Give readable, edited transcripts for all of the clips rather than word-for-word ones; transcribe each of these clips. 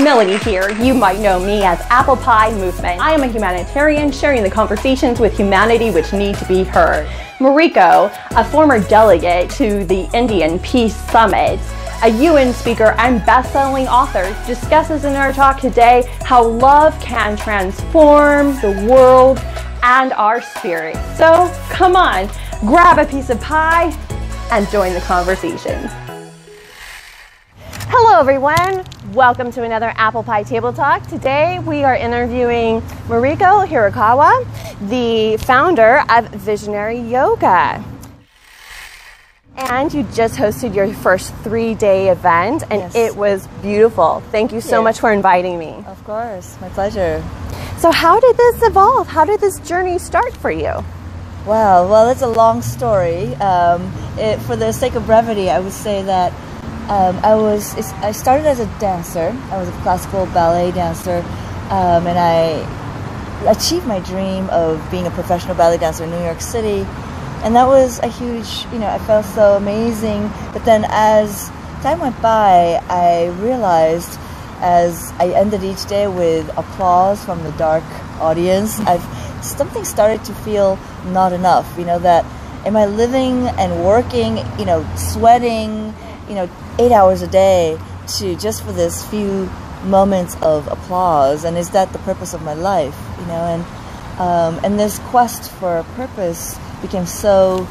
Melody here. You might know me as Apple Pie Movement. I am a humanitarian sharing the conversations with humanity which need to be heard. Mariko, a former delegate to the Indian Peace Summit, a UN speaker and best-selling author, discusses in our talk today how love can transform the world and our spirit. So come on, grab a piece of pie and join the conversation. Hello everyone, welcome to another Apple Pie Table Talk. Today we are interviewing Mariko Hirakawa, the founder of Visionary Yoga. And you just hosted your first 3-day event and Yes. It was beautiful. Thank you so much for inviting me. Of course, my pleasure. So how did this evolve? How did this journey start for you? Wow, well, it's a long story. For the sake of brevity, I would say that I started as a dancer. I was a classical ballet dancer, and I achieved my dream of being a professional ballet dancer in New York City. And that was a huge, I felt so amazing. But then as time went by, I realized as I ended each day with applause from the dark audience, something started to feel not enough. That am I living and working, sweating, 8 hours a day just for this few moments of applause? And is that the purpose of my life? And this quest for a purpose became so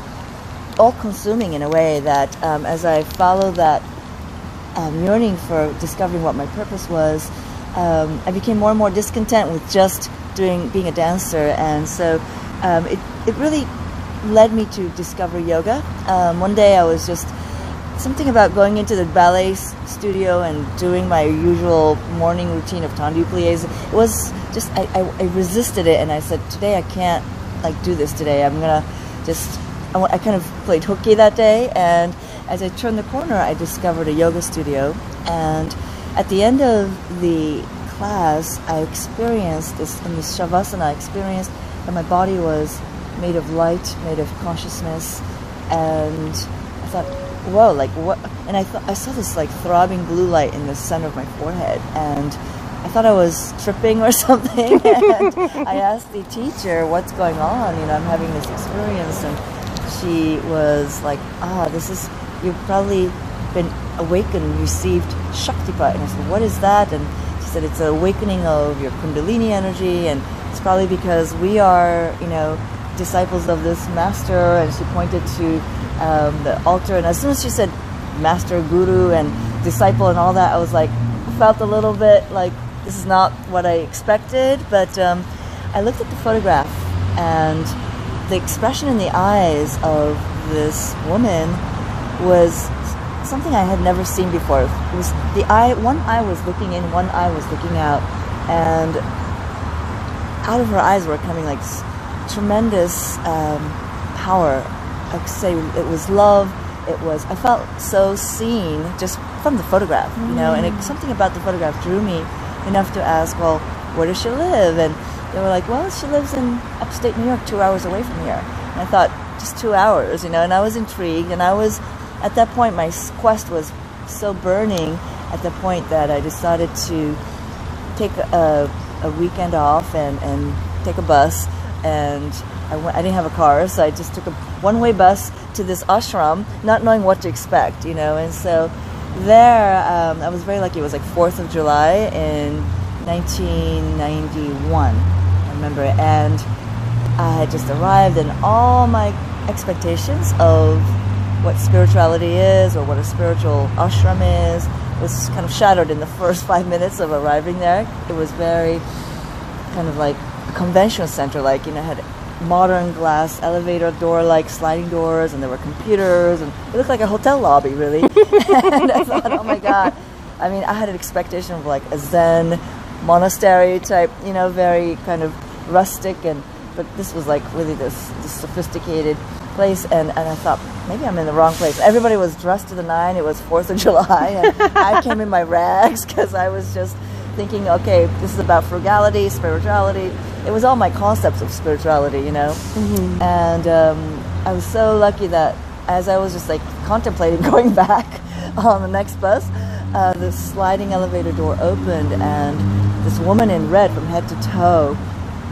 all-consuming in a way that as I followed that yearning for discovering what my purpose was, I became more and more discontent with just being a dancer. And so it really led me to discover yoga. One day I was just something about going into the ballet studio and doing my usual morning routine of tendu pliés. It was just I resisted it, and I said, today I can't do this today. I'm gonna I kind of played hooky that day, and as I turned the corner, I discovered a yoga studio. And at the end of the class, I experienced this, in this Shavasana, I experienced that my body was made of light, made of consciousness, and I thought, whoa, what? And I saw this throbbing blue light in the center of my forehead, and I thought I was tripping or something. And I asked the teacher, what's going on? I'm having this experience. And she was like, you've probably been awakened, received Shaktipat. And I said, what is that? And she said, it's an awakening of your Kundalini energy. And it's probably because we are, disciples of this master. And she pointed to the altar. And as soon as she said master, guru, and disciple and all that, I was felt a little bit this is not what I expected. But I looked at the photograph, and the expression in the eyes of this woman was something I had never seen before. It was one eye was looking in, one eye was looking out, and out of her eyes were coming tremendous power. I could say it was love. I felt so seen just from the photograph, and something about the photograph drew me enough to ask, well, where does she live? And they were like, well, she lives in upstate New York, 2 hours away from here. And I thought, just 2 hours, and I was intrigued. And I was, at that point, my quest was so burning at the point that I decided to take a weekend off and take a bus. And I didn't have a car, so I just took a one-way bus to this ashram, not knowing what to expect, And so there, I was very lucky. It was 4th of July in 1991, I remember. And I had just arrived, and all my expectations of what spirituality is or what a spiritual ashram is was kind of shattered in the first 5 minutes of arriving there. It was very kind of like a convention center, had modern glass elevator door, sliding doors, and there were computers, and it looked like a hotel lobby, really. And I thought, oh my God. I mean, I had an expectation of a Zen monastery type, very kind of rustic, but this was really this sophisticated place, and I thought, maybe I'm in the wrong place. Everybody was dressed to the nine. It was 4th of July, and I came in my rags because I was just thinking, okay, this is about frugality, spirituality. It was all my concepts of spirituality, And I was so lucky that as I was just contemplating going back on the next bus, this sliding elevator door opened, and this woman in red from head to toe,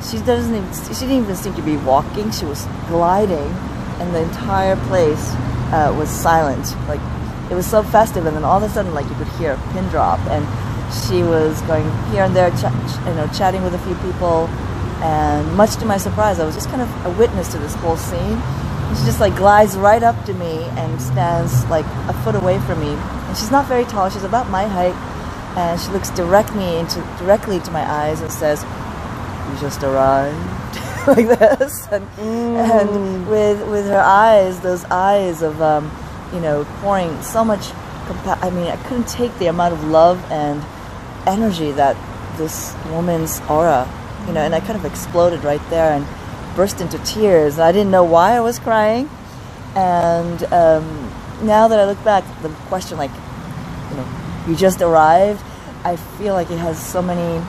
she didn't even seem to be walking. She was gliding, and the entire place was silent. Like, it was so festive, and then all of a sudden, like, you could hear a pin drop, and she was going here and there, chatting with a few people, and much to my surprise, I was just kind of a witness to this whole scene. And she just like glides right up to me and stands like a foot away from me. And she's not very tall, she's about my height, and she looks directly into my eyes and says, "You just arrived," like this, and with her eyes, those eyes of pouring so much I mean, I couldn't take the amount of love and energy that this woman's aura, and I kind of exploded right there and burst into tears. I didn't know why I was crying, and now that I look back, the question, like, you just arrived, I feel like it has so many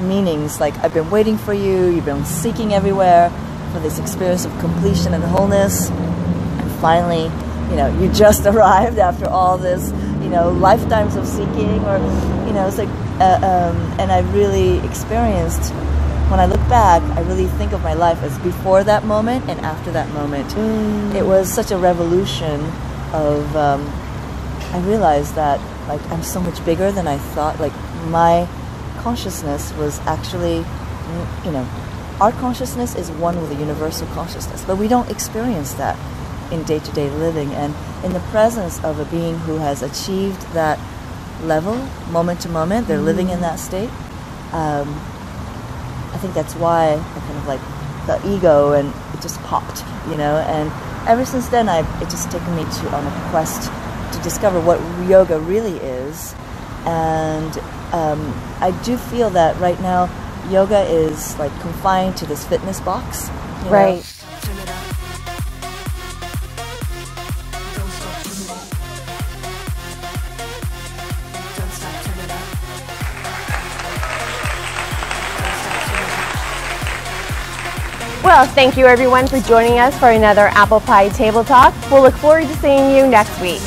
meanings. Like, I've been waiting for you, you've been seeking everywhere for this experience of completion and wholeness, and finally, you just arrived after all this, lifetimes of seeking, or, it's like, and I really experienced, when I look back, I really think of my life as before that moment and after that moment. It was such a revolution of, I realized that, like, I'm so much bigger than I thought. Like, my consciousness was actually, our consciousness is one with the universal consciousness, but we don't experience that in day-to-day living. And in the presence of a being who has achieved that level, moment to moment, they're living in that state. I think that's why I kind of like the ego, and it just popped, and ever since then it's just taken me on a quest to discover what yoga really is. And I do feel that right now yoga is like confined to this fitness box, right? Well, thank you everyone for joining us for another Apple Pie Table Talk. We'll look forward to seeing you next week.